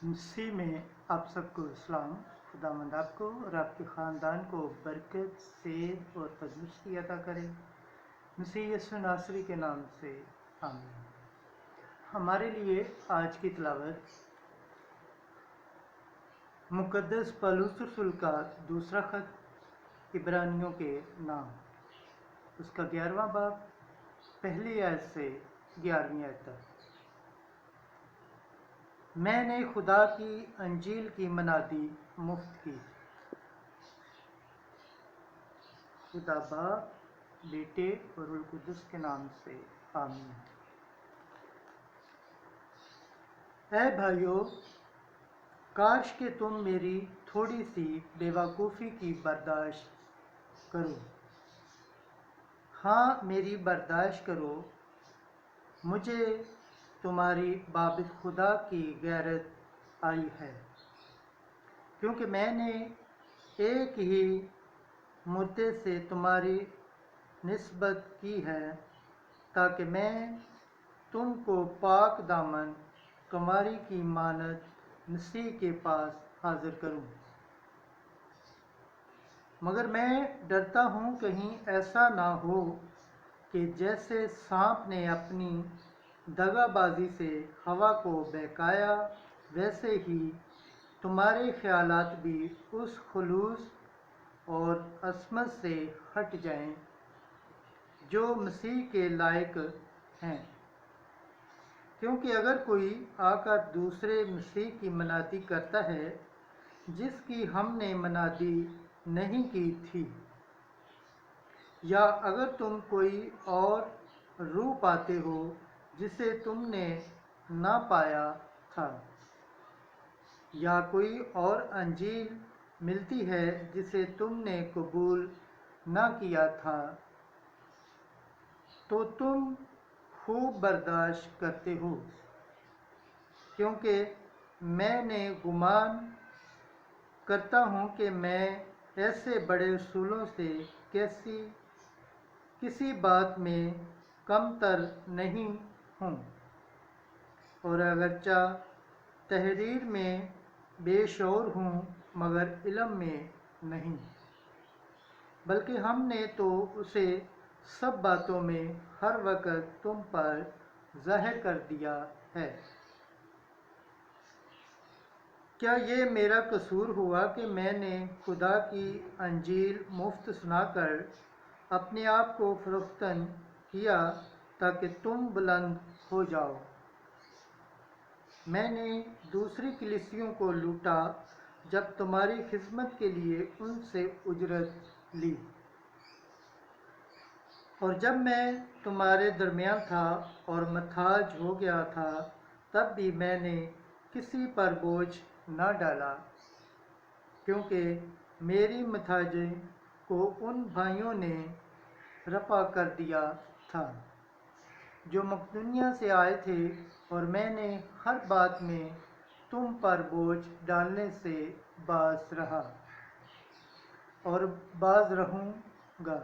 مسیح میں آپ سب کو اسلام۔ خداوند آپ کو اور آپ کے خاندان کو برکت، صحت اور تندرستی عطا کرے، مسیح یسوع ناصری کے نام سے آمین۔ ہمارے لیے آج کی تلاوت مقدس پولس رسول کا دوسرا خط عبرانیوں کے نام، اس کا 11واں باب، پہلی آیت سے 11ویں آیت تک۔ میں نے خدا کی انجیل کی منادی مفت کی۔ خدا باپ، بیٹے اور روح القدس کے نام سے آمین۔ اے بھائیو، کاش کہ تم میری تھوڑی سی بیوقوفی کی برداشت کرو۔ ہاں، میری برداشت کرو۔ مجھے تمہاری بابت خدا کی غیرت آئی ہے، کیونکہ میں نے ایک ہی مردے سے تمہاری نسبت کی ہے، تاکہ میں تم کو پاک دامن کنواری کی مانند مسیح کے پاس حاضر کروں۔ مگر میں ڈرتا ہوں کہیں ایسا نہ ہو کہ جیسے سانپ نے اپنی دغا بازی سے ہوا کو بہکایا، ویسے ہی تمہارے خیالات بھی اس خلوص اور عصمت سے ہٹ جائیں جو مسیح کے لائق ہیں۔ کیونکہ اگر کوئی آ کر دوسرے مسیح کی منادی کرتا ہے جس کی ہم نے منادی نہیں کی تھی، یا اگر تم کوئی اور روح پاتے ہو جسے تم نے نہ پایا تھا، یا کوئی اور انجیل ملتی ہے جسے تم نے قبول نہ کیا تھا، تو تم خوب برداشت کرتے ہو، کیونکہ میں نے گمان کرتا ہوں کہ میں ایسے بڑے اصولوں سے کسی بات میں کم تر نہیں ہوں، اور اگرچہ تحریر میں بے شعور ہوں مگر علم میں نہیں، بلکہ ہم نے تو اسے سب باتوں میں ہر وقت تم پر ظاہر کر دیا ہے۔ کیا یہ میرا قصور ہوا کہ میں نے خدا کی انجیل مفت سنا کر اپنے آپ کو فروختن کیا تاکہ تم بلند ہو جاؤ؟ میں نے دوسری کلیسیوں کو لوٹا جب تمہاری خدمت کے لیے ان سے اجرت لی، اور جب میں تمہارے درمیان تھا اور محتاج ہو گیا تھا، تب بھی میں نے کسی پر بوجھ نہ ڈالا، کیونکہ میری محتاجی کو ان بھائیوں نے رفع کر دیا تھا جو مقدونیہ سے آئے تھے، اور میں نے ہر بات میں تم پر بوجھ ڈالنے سے باز رہا اور باز رہوں گا۔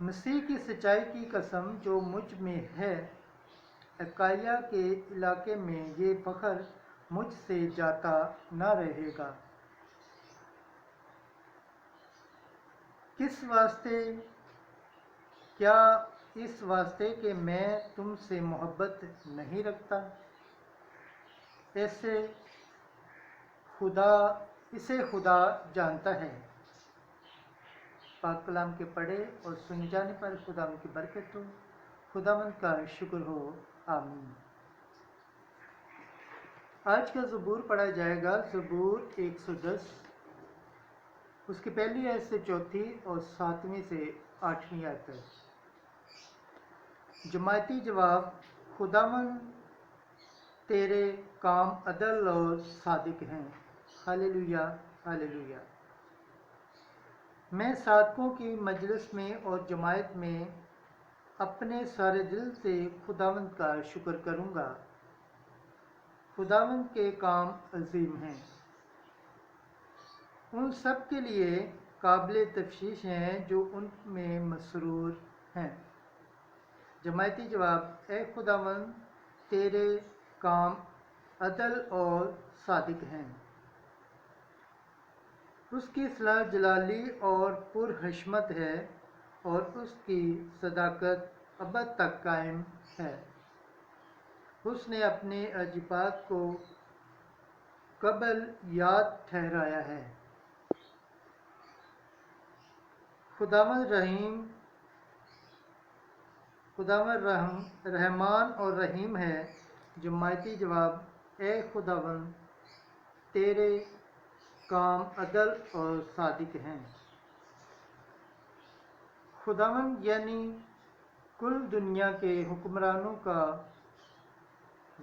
مسیح کی سچائی کی قسم جو مجھ میں ہے، اکائیا کے علاقے میں یہ فخر مجھ سے جاتا نہ رہے گا۔ کس واسطے؟ کیا اس واسطے کہ میں تم سے محبت نہیں رکھتا؟ اسے خدا جانتا ہے۔ پاک کلام کے پڑھے اور سن جانے پر خداوند کی برکت ہو، خداوند کا شکر ہو، آمین۔ آج کا زبور پڑھا جائے گا، زبور 110، اس کی پہلی آیت سے 4 اور 7 سے 8 آیت تک۔ جماعتی جواب: خداوند تیرے کام عدل اور صادق ہیں۔ ہاللیلویا، ہاللیلویا۔ میں صادقوں کی مجلس میں اور جماعت میں اپنے سارے دل سے خداوند کا شکر کروں گا۔ خداوند کے کام عظیم ہیں، ان سب کے لیے قابل تفتیش ہیں جو ان میں مسرور ہیں۔ جماعتی جواب: اے خداوند تیرے کام عدل اور صادق ہیں۔ اس کی صلاح جلالی اور پرحشمت ہے اور اس کی صداقت ابد تک قائم ہے۔ اس نے اپنے عجیبات کو قبل یاد ٹھہرایا ہے۔ خداوند رحمان اور رحیم ہے۔ جماعتی جواب: اے خداوند، تیرے کام عدل اور صادق ہیں۔ خداوند یعنی کل دنیا کے حکمرانوں کا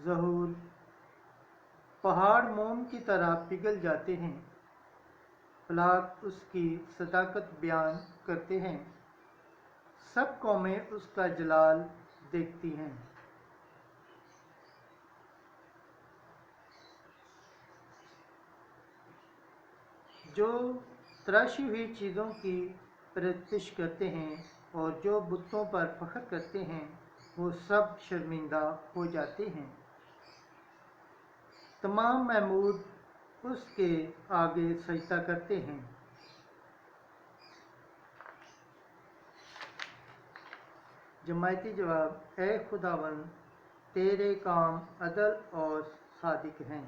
ظہور پہاڑ موم کی طرح پگھل جاتے ہیں۔ پلاٹ اس کی صداقت بیان کرتے ہیں۔ سب قومیں اس کا جلال دیکھتی ہیں۔ جو تراشی ہوئی چیزوں کی پرستش کرتے ہیں اور جو بتوں پر فخر کرتے ہیں، وہ سب شرمندہ ہو جاتے ہیں۔ تمام معبود اس کے آگے سجدہ کرتے ہیں۔ جماعتی جواب: اے خداوند، تیرے کام عدل اور صادق ہیں۔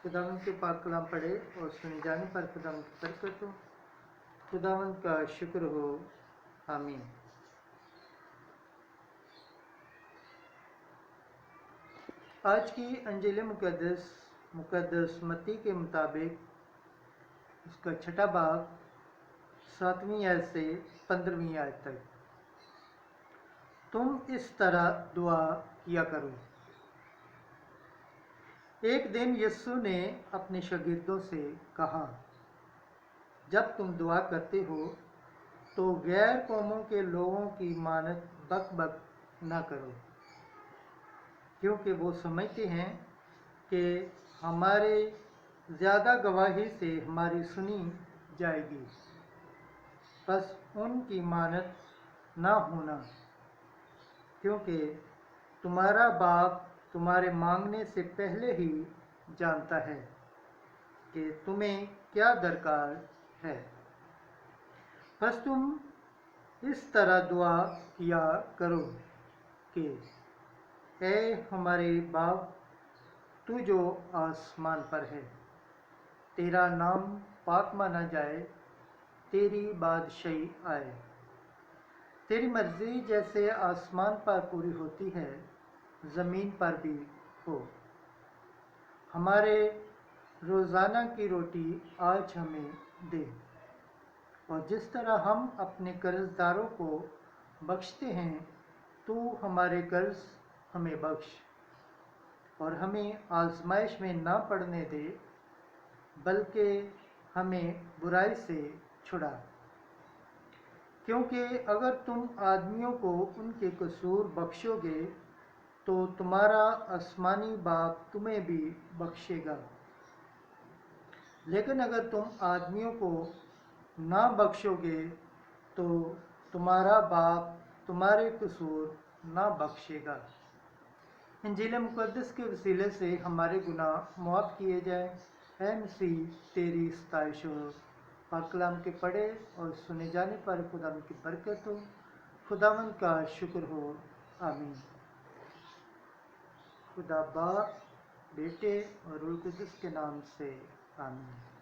خداوند کے پاک کلام پڑھے اور سنے جانے پر خداوند کی برکت ہو۔ خداوند کا شکر ہو، آمین۔ آج کی انجیل مقدس متی کے مطابق اس کا 6 باب 7ویں آیت سے 15ویں آیت تک۔ تم اس طرح دعا کیا کرو۔ ایک دن یسوع نے اپنے شاگردوں سے کہا، جب تم دعا کرتے ہو تو غیر قوموں کے لوگوں کی مانند بک بک نہ کرو، کیونکہ وہ سمجھتے ہیں کہ ہمارے زیادہ گواہی سے ہماری سنی جائے گی۔ بس ان کی مانند نہ ہونا، کیونکہ تمہارا باپ تمہارے مانگنے سے پہلے ہی جانتا ہے کہ تمہیں کیا درکار ہے۔ بس تم اس طرح دعا کیا کرو کہ اے ہمارے باپ تو جو آسمان پر ہے، تیرا نام پاک مانا جائے، تیری بادشاہی آئے، تیری مرضی جیسے آسمان پر پوری ہوتی ہے زمین پر بھی ہو۔ ہمارے روزانہ کی روٹی آج ہمیں دے، اور جس طرح ہم اپنے قرض داروں کو بخشتے ہیں تو ہمارے قرض ہمیں بخش، اور ہمیں آزمائش میں نہ پڑنے دے بلکہ ہمیں برائی سے چھڑا، کیونکہ اگر تم آدمیوں کو ان کے قصور بخشو گے تو تمہارا آسمانی باپ تمہیں بھی بخشے گا، لیکن اگر تم آدمیوں کو نہ بخشو گے تو تمہارا باپ تمہارے قصور نہ بخشے گا۔ انجیل مقدس کے وسیلے سے ہمارے گناہ معاف کیے جائیں۔ اے مسیح، تیری ستائش ہو۔ پاک کلام کے پڑھے اور سنے جانے پر خداوند کی برکت ہو۔ خداوند کا شکر ہو، آمین۔ خدا باپ، بیٹے اور روح القدس کے نام سے آمین۔